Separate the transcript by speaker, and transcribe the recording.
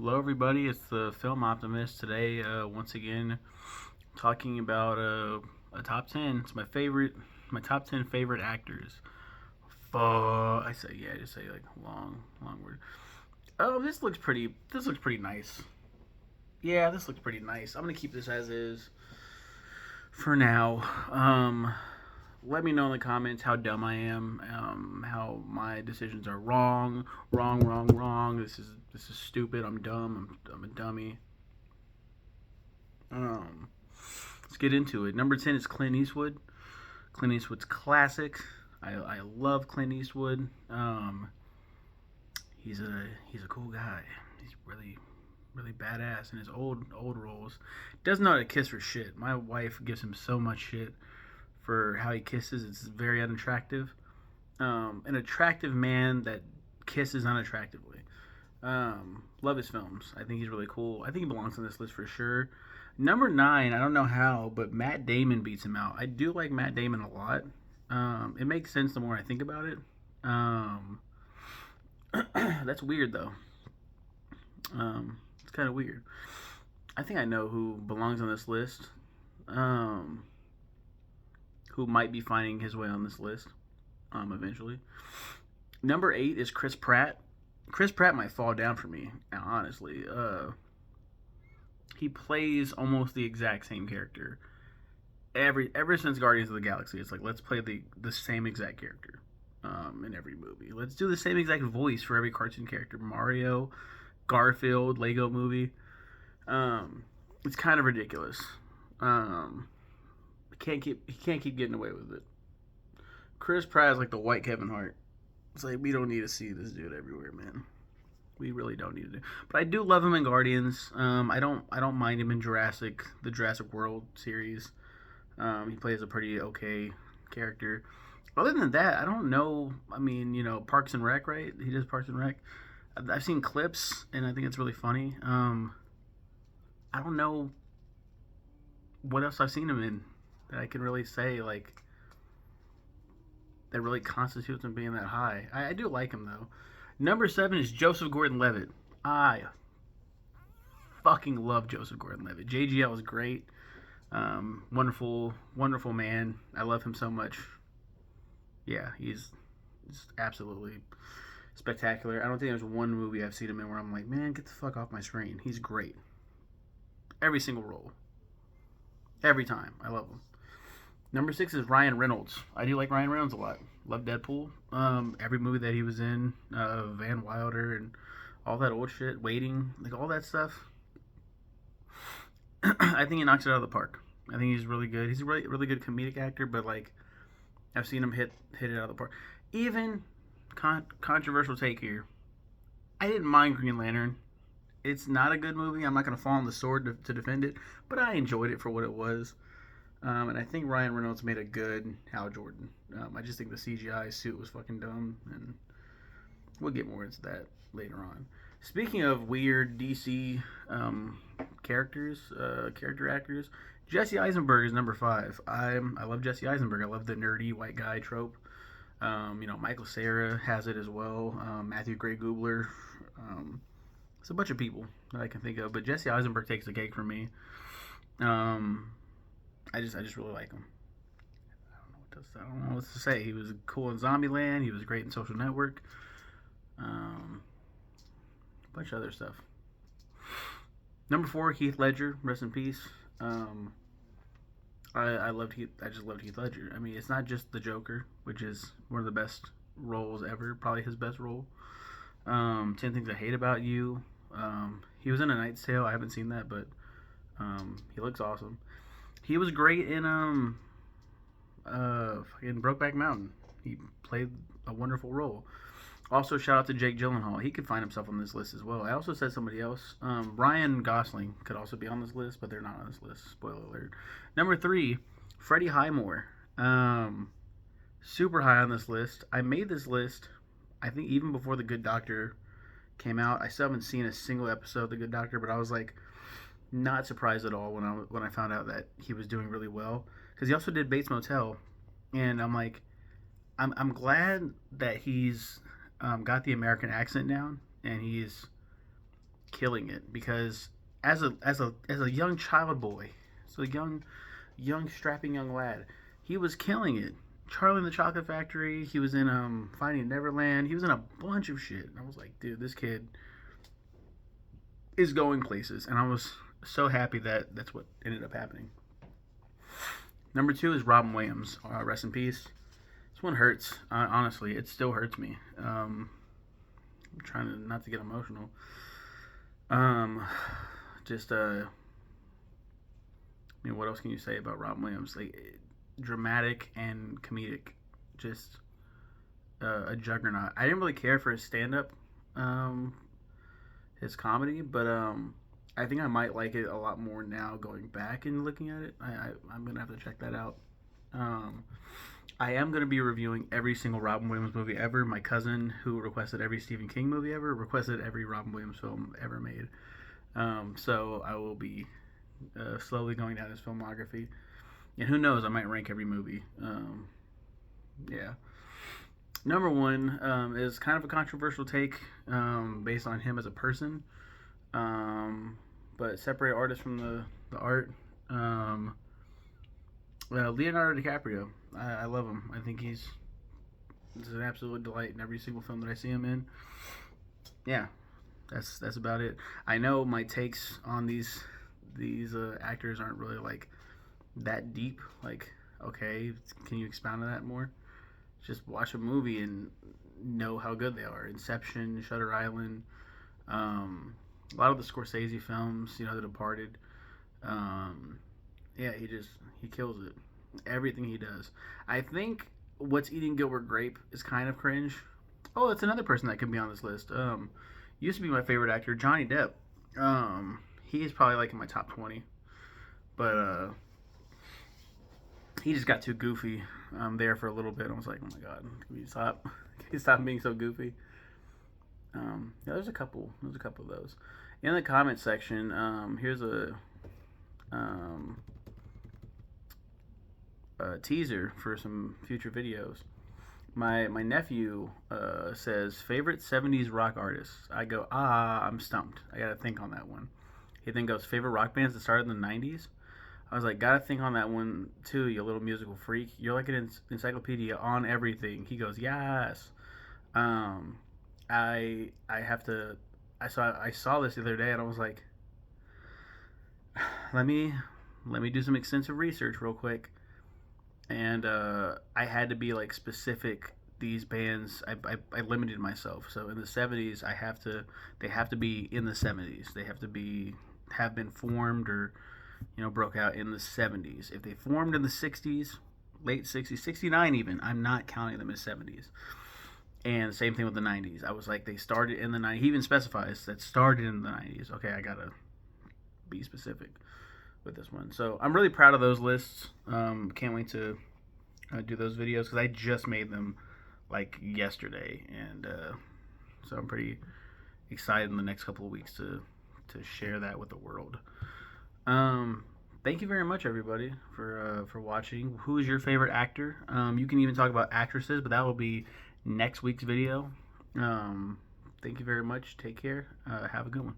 Speaker 1: Hello, everybody. It's the Film Optimist today. Once again, talking about a top 10. It's my top 10 favorite actors. I say, yeah, just say like long word. Oh, this looks pretty. This looks pretty nice. Yeah, this looks pretty nice. I'm gonna keep this as is for now. Let me know in the comments how dumb I am. How my decisions are wrong. This is stupid. I'm dumb. I'm a dummy. Um, let's get into it. Number 10 is Clint Eastwood. Clint Eastwood's classic. I love Clint Eastwood. He's a cool guy. He's really badass in his old roles. Doesn't know how to kiss for shit. My wife gives him so much shit for how he kisses. It's very unattractive. An attractive man that kisses unattractively. Love his films. I think he's really cool. I think he belongs on this list for sure. Number 9, I don't know how, but Matt Damon beats him out. I do like Matt Damon a lot. It makes sense the more I think about it. Um, that's weird though. It's kind of weird. I think I know who belongs on this list. Um, who might be finding his way on this list. Eventually. Number 8 is Chris Pratt. Chris Pratt might fall down for me, honestly. He plays almost the exact same character. Ever since Guardians of the Galaxy, it's like let's play the same exact character in every movie. Let's do the same exact voice for every cartoon character. Mario, Garfield, Lego Movie. It's kind of ridiculous. Um, he can't keep getting away with it. Chris Pratt is like the white Kevin Hart. It's like we don't need to see this dude everywhere, man. We really don't need to do. But I do love him in Guardians. I don't mind him in the Jurassic World series. He plays a pretty okay character. Other than that, I don't know. I mean, Parks and Rec, right? He does Parks and Rec. I've seen clips, and I think it's really funny. I don't know what else I've seen him in that I can really say that really constitutes him being that high. I do like him though. Number 7 is Joseph Gordon-Levitt. I fucking love Joseph Gordon-Levitt. JGL was great. Wonderful man. I love him so much. Yeah, he's absolutely spectacular. I don't think there's one movie I've seen him in where I'm like, man, get the fuck off my screen. He's great. Every single role. Every time. I love him. Number 6 is Ryan Reynolds. I do like Ryan Reynolds a lot. Love Deadpool. Every movie that he was in, Van Wilder and all that old shit, Waiting, like all that stuff. I think he knocks it out of the park. I think he's really good. He's a really good comedic actor, but like I've seen him hit it out of the park. Even controversial take here. I didn't mind Green Lantern. It's not a good movie. I'm not going to fall on the sword to defend it, but I enjoyed it for what it was. And I think Ryan Reynolds made a good Hal Jordan. I just think the CGI suit was fucking dumb, and we'll get more into that later on. Speaking of weird DC character actors, Jesse Eisenberg is number 5. I love Jesse Eisenberg. I love the nerdy white guy trope. Michael Cera has it as well. Matthew Gray Gubler. It's a bunch of people that I can think of, but Jesse Eisenberg takes the cake for me. I just really like him. I don't know what to say. He was cool in Zombieland. He was great in Social Network. A bunch of other stuff. Number 4, Heath Ledger. Rest in peace. I just loved Heath Ledger. I mean, it's not just the Joker, which is one of the best roles ever. Probably his best role. 10 Things I Hate About You. He was in A Knight's Tale. I haven't seen that, but he looks awesome. He was great in Brokeback Mountain. He played a wonderful role. Also, shout out to Jake Gyllenhaal. He could find himself on this list as well. I also said somebody else. Ryan Gosling could also be on this list, but they're not on this list. Spoiler alert. Number 3, Freddie Highmore. Super high on this list. I made this list, I think, even before The Good Doctor came out. I still haven't seen a single episode of The Good Doctor, but I was like, not surprised at all when I found out that he was doing really well, because he also did Bates Motel, and I'm like, I'm glad that he's got the American accent down, and he's killing it because as a young child boy, so a young strapping young lad, he was killing it. Charlie and the Chocolate Factory. He was in Finding Neverland. He was in a bunch of shit. I was like, dude, this kid is going places, and I was so happy that that's what ended up happening. Number 2 is Robin Williams. Rest in peace. This one hurts. Honestly, it still hurts me. I'm trying to not to get emotional. Just I mean, what else can you say about Robin Williams? Like, dramatic and comedic, just a juggernaut. I didn't really care for his stand-up, his comedy, but I think I might like it a lot more now going back and looking at it. I'm gonna have to check that out. I am gonna be reviewing every single Robin Williams movie ever. My cousin, who requested every Stephen King movie ever, requested every Robin Williams film ever made. So I will be slowly going down his filmography, and who knows, I might rank every movie. Yeah. Number 1 is kind of a controversial take based on him as a person, but separate artist from the art. Leonardo DiCaprio. I love him. I think he's an absolute delight in every single film that I see him in. Yeah, that's about it. I know my takes on these actors aren't really like that deep. Like, okay, can you expound on that more? Just watch a movie and know how good they are. Inception, Shutter Island, a lot of the Scorsese films, The Departed. Yeah, he kills it. Everything he does. I think What's Eating Gilbert Grape is kind of cringe. Oh, it's another person that could be on this list. Used to be my favorite actor, Johnny Depp. He's probably like in my top 20, but he just got too goofy there for a little bit. I was like, oh my god, can you stop? Can you stop being so goofy? Yeah, there's a couple of those. In the comment section, here's a teaser for some future videos. My nephew says favorite 70s rock artists. I go, I'm stumped. I gotta think on that one. He then goes favorite rock bands that started in the 90s. I was like, gotta think on that one too, you little musical freak. You're like an encyclopedia on everything. He goes, yes. I have to. I saw this the other day and I was like, let me do some extensive research real quick. And I had to be like specific. These bands, I limited myself. So in the 70s, they have to be in the 70s. They have been formed or broke out in the 70s. If they formed in the 60s, late 60s, 69 even, I'm not counting them as 70s. And same thing with the 90s. I was like, they started in the 90s. He even specifies that started in the 90s. Okay, I gotta be specific with this one. So I'm really proud of those lists. Can't wait to do those videos because I just made them like yesterday, and so I'm pretty excited in the next couple of weeks to share that with the world. Thank you very much, everybody, for watching. Who is your favorite actor? You can even talk about actresses, but that will be next week's video. Thank you very much. Take care. Have a good one.